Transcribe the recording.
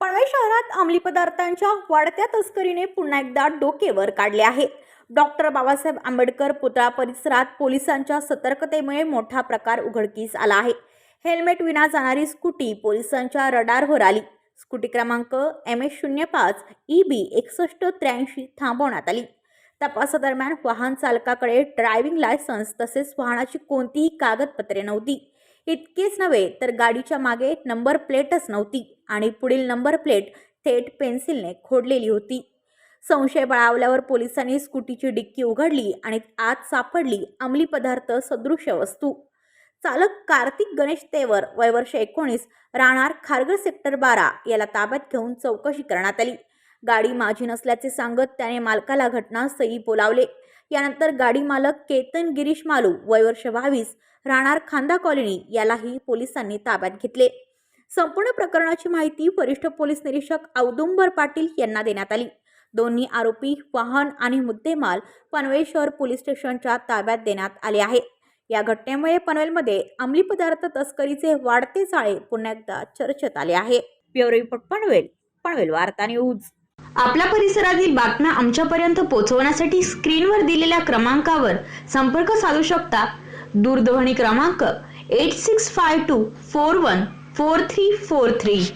पनवेल शहरात अंमली पदार्थांच्या वाढत्या तस्करीने पुन्हा एकदा डोकेवर काढले आहे। डॉक्टर बाबासाहेब आंबेडकर पुतळा परिसरात पोलिसांच्या सतर्कतेमुळे मोठा प्रकार उघडकीस आला आहे। हेल्मेट विना जाणारी स्कूटी पोलिसांच्या रडारवर आली। स्कूटी क्रमांक MS05 EB 6183 थांबवण्यात आली। तपासादरम्यान वाहन चालकाकडे ड्रायव्हिंग लायसन्स तसेच वाहनाची कोणतीही कागदपत्रे नव्हती। इतकेच नव्हे तर गाडीच्या मागे नंबर प्लेटच नव्हती आणि पुढील नंबर प्लेट थेट पेन्सिलने खोडलेली होती। संशय बळावल्यावर पोलिसांनी स्कूटीची डिक्की उघडली आणि आत सापडली अंमली पदार्थ सदृश वस्तू। चालक कार्तिक गणेश तेवर वय वर्ष 19 राहणार खारघर सेक्टर 12 याला ताब्यात घेऊन चौकशी करण्यात आली। गाडी माझी नसल्याचे सांगत त्याने मालकाला घटनास्थळी बोलावले। यानंतर गाडी मालक केतन गिरीश मालू वय वर्ष 22 राहणार खांदा कॉलनी यालाही पोलिसांनी ताब्यात घेतले। संपूर्ण प्रकरणाची माहिती वरिष्ठ पोलीस निरीक्षक औदुंबर पाटील यांना देण्यात आली। दोन्ही आरोपी वाहन आणि मुद्देमाल पनवेल शहर पोलीस स्टेशनच्या ताब्यात देण्यात आले आहे। या घटनेमुळे पनवेलमध्ये अंमली पदार्थ तस्करीचे वाढते जाळे पुन्हा एकदा चर्चेत आले आहे। ब्युरो रिपोर्ट पनवेल वार्ता न्यूज। आपल्या परिसरातील बातम्या आमच्यापर्यंत पोहोचवण्यासाठी स्क्रीनवर दिलेल्या क्रमांकावर संपर्क साधू शकता। दूरध्वनी क्रमांक 8652414343।